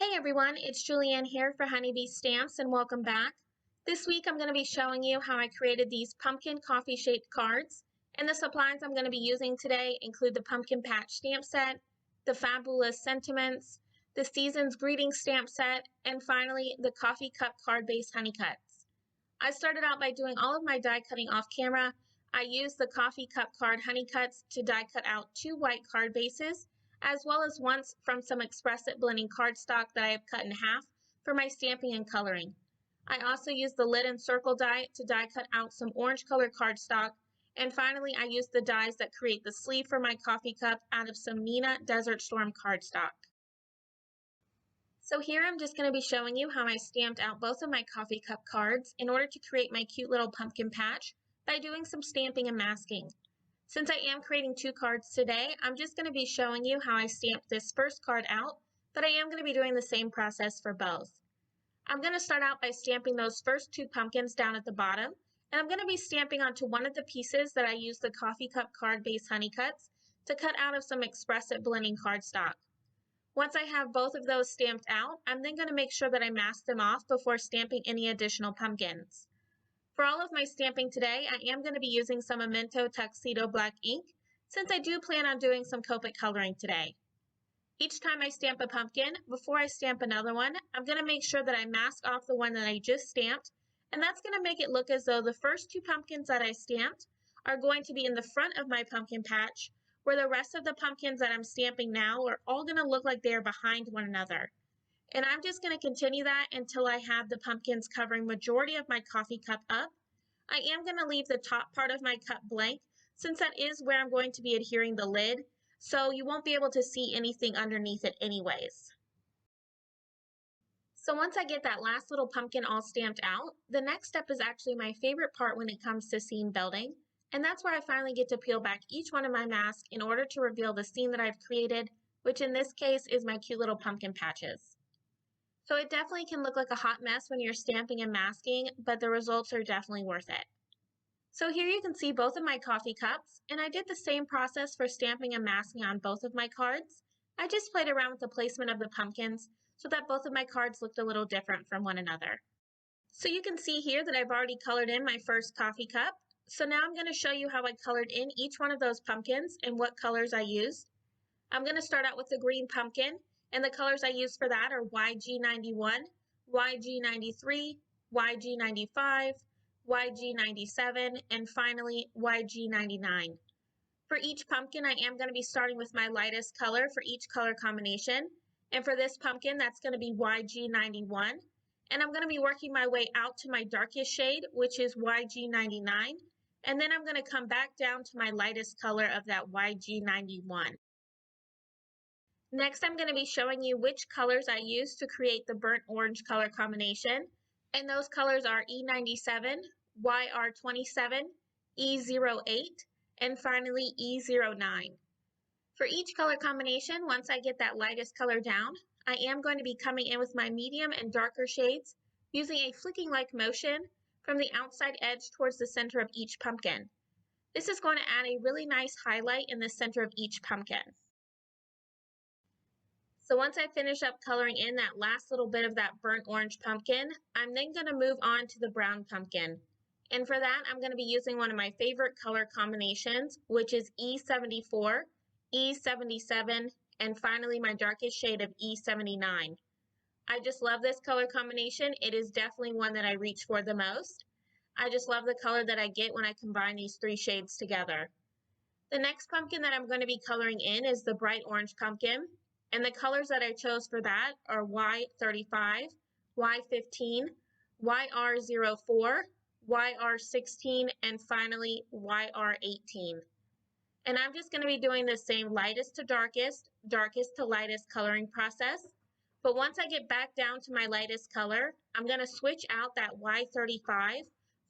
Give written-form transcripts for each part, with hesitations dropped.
Hey everyone, it's Julianne here for Honeybee Stamps and welcome back. This week I'm going to be showing you how I created these pumpkin coffee shaped cards, and the supplies I'm going to be using today include the pumpkin patch stamp set, the fabulous sentiments, the season's greeting stamp set, and finally the coffee cup card base honey cuts. I started out by doing all of my die cutting off camera. I used the coffee cup card honey cuts to die cut out 2 white card bases, as well as once from some Express It blending cardstock that I have cut in half for my stamping and coloring. I also used the lid and circle die to die cut out some orange colored cardstock, and finally I used the dies that create the sleeve for my coffee cup out of some Nina Desert Storm cardstock. So here I'm just going to be showing you how I stamped out both of my coffee cup cards in order to create my cute little pumpkin patch by doing some stamping and masking. Since I am creating 2 cards today, I'm just going to be showing you how I stamped this first card out, but I am going to be doing the same process for both. I'm going to start out by stamping those first 2 pumpkins down at the bottom, and I'm going to be stamping onto one of the pieces that I used the coffee cup card base honey cuts to cut out of some Express It blending cardstock. Once I have both of those stamped out, I'm then going to make sure that I mask them off before stamping any additional pumpkins. For all of my stamping today, I am going to be using some Memento Tuxedo Black ink, since I do plan on doing some Copic coloring today. Each time I stamp a pumpkin, before I stamp another one, I'm going to make sure that I mask off the one that I just stamped, and that's going to make it look as though the first 2 pumpkins that I stamped are going to be in the front of my pumpkin patch, where the rest of the pumpkins that I'm stamping now are all going to look like they are behind one another. And I'm just going to continue that until I have the pumpkins covering majority of my coffee cup up. I am going to leave the top part of my cup blank, since that is where I'm going to be adhering the lid, so you won't be able to see anything underneath it anyways. So once I get that last little pumpkin all stamped out, the next step is actually my favorite part when it comes to scene building, and that's where I finally get to peel back each one of my masks in order to reveal the scene that I've created, which in this case is my cute little pumpkin patches. So it definitely can look like a hot mess when you're stamping and masking, but the results are definitely worth it. So here you can see both of my coffee cups, and I did the same process for stamping and masking on both of my cards. I just played around with the placement of the pumpkins so that both of my cards looked a little different from one another. So you can see here that I've already colored in my first coffee cup. So now I'm going to show you how I colored in each one of those pumpkins and what colors I used. I'm going to start out with the green pumpkin, and the colors I used for that are YG91, YG93, YG95, YG97, and finally YG99. For each pumpkin, I am going to be starting with my lightest color for each color combination. And for this pumpkin, that's going to be YG91. And I'm going to be working my way out to my darkest shade, which is YG99. And then I'm going to come back down to my lightest color of that YG91. Next, I'm going to be showing you which colors I used to create the burnt orange color combination. And those colors are E97, YR27, E08, and finally E09. For each color combination, once I get that lightest color down, I am going to be coming in with my medium and darker shades using a flicking-like motion from the outside edge towards the center of each pumpkin. This is going to add a really nice highlight in the center of each pumpkin. So once I finish up coloring in that last little bit of that burnt orange pumpkin, I'm then going to move on to the brown pumpkin. And for that, I'm going to be using one of my favorite color combinations, which is E74, E77, and finally my darkest shade of E79. I just love this color combination. It is definitely one that I reach for the most. I just love the color that I get when I combine these 3 shades together. The next pumpkin that I'm going to be coloring in is the bright orange pumpkin. And the colors that I chose for that are Y35, Y15, YR04, YR16, and finally YR18. And I'm just going to be doing the same lightest to darkest, darkest to lightest coloring process. But once I get back down to my lightest color, I'm going to switch out that Y35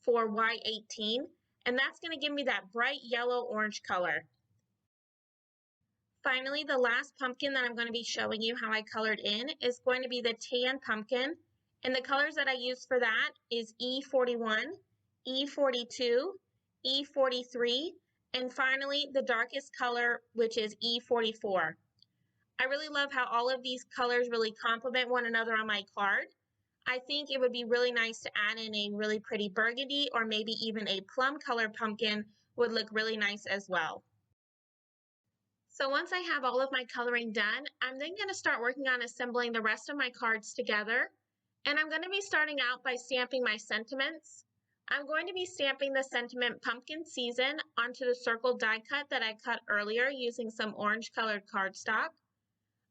for Y18, and that's going to give me that bright yellow-orange color. Finally, the last pumpkin that I'm going to be showing you how I colored in is going to be the tan pumpkin, and the colors that I used for that is E41, E42, E43, and finally the darkest color, which is E44. I really love how all of these colors really complement one another on my card. I think it would be really nice to add in a really pretty burgundy or maybe even a plum color pumpkin would look really nice as well. So once I have all of my coloring done, I'm then going to start working on assembling the rest of my cards together. And I'm going to be starting out by stamping my sentiments. I'm going to be stamping the sentiment Pumpkin Season onto the circle die cut that I cut earlier using some orange colored cardstock.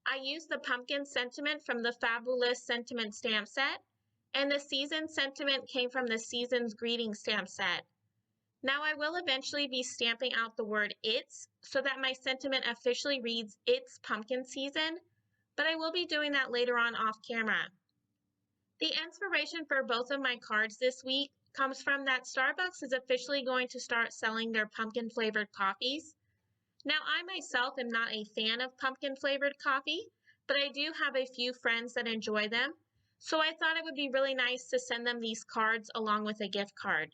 I used the pumpkin sentiment from the Fabulous Sentiment stamp set, and the season sentiment came from the Season's Greeting stamp set. Now I will eventually be stamping out the word "it's" so that my sentiment officially reads "It's Pumpkin Season," but I will be doing that later on off camera. The inspiration for both of my cards this week comes from that Starbucks is officially going to start selling their pumpkin flavored coffees. Now I myself am not a fan of pumpkin flavored coffee, but I do have a few friends that enjoy them, so I thought it would be really nice to send them these cards along with a gift card.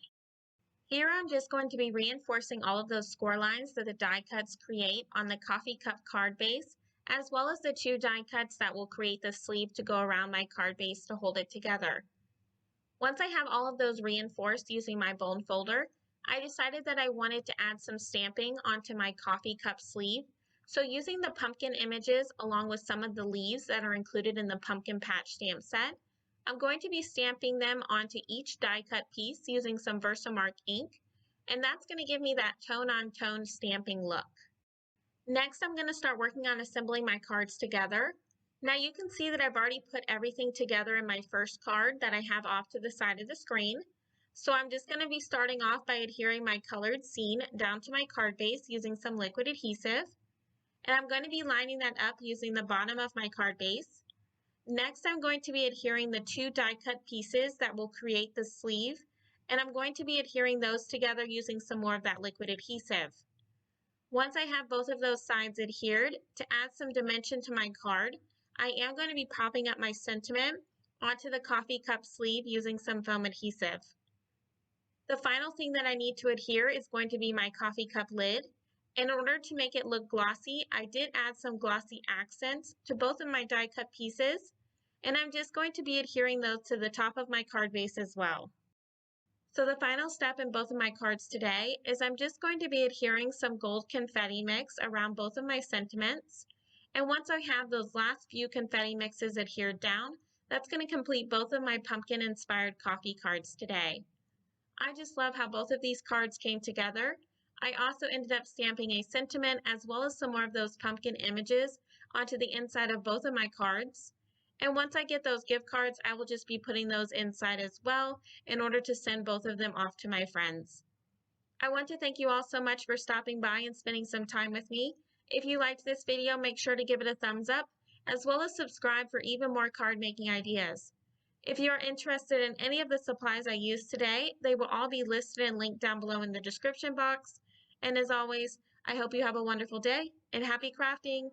Here I'm just going to be reinforcing all of those score lines that the die cuts create on the coffee cup card base, as well as the two die cuts that will create the sleeve to go around my card base to hold it together. Once I have all of those reinforced using my bone folder, I decided that I wanted to add some stamping onto my coffee cup sleeve. So using the pumpkin images along with some of the leaves that are included in the pumpkin patch stamp set, I'm going to be stamping them onto each die cut piece using some Versamark ink, and that's going to give me that tone-on-tone stamping look. Next, I'm going to start working on assembling my cards together. Now you can see that I've already put everything together in my first card that I have off to the side of the screen. So I'm just going to be starting off by adhering my colored scene down to my card base using some liquid adhesive. And I'm going to be lining that up using the bottom of my card base. Next, I'm going to be adhering the two die cut pieces that will create the sleeve, and I'm going to be adhering those together using some more of that liquid adhesive. Once I have both of those sides adhered, to add some dimension to my card, I am going to be propping up my sentiment onto the coffee cup sleeve using some foam adhesive. The final thing that I need to adhere is going to be my coffee cup lid. In order to make it look glossy, I did add some glossy accents to both of my die cut pieces, and I'm just going to be adhering those to the top of my card base as well. So the final step in both of my cards today is I'm just going to be adhering some gold confetti mix around both of my sentiments. And once I have those last few confetti mixes adhered down, that's going to complete both of my pumpkin inspired coffee cards today. I just love how both of these cards came together. I also ended up stamping a sentiment as well as some more of those pumpkin images onto the inside of both of my cards. And once I get those gift cards, I will just be putting those inside as well in order to send both of them off to my friends. I want to thank you all so much for stopping by and spending some time with me. If you liked this video, make sure to give it a thumbs up, as well as subscribe for even more card making ideas. If you are interested in any of the supplies I used today, they will all be listed and linked down below in the description box. And as always, I hope you have a wonderful day and happy crafting!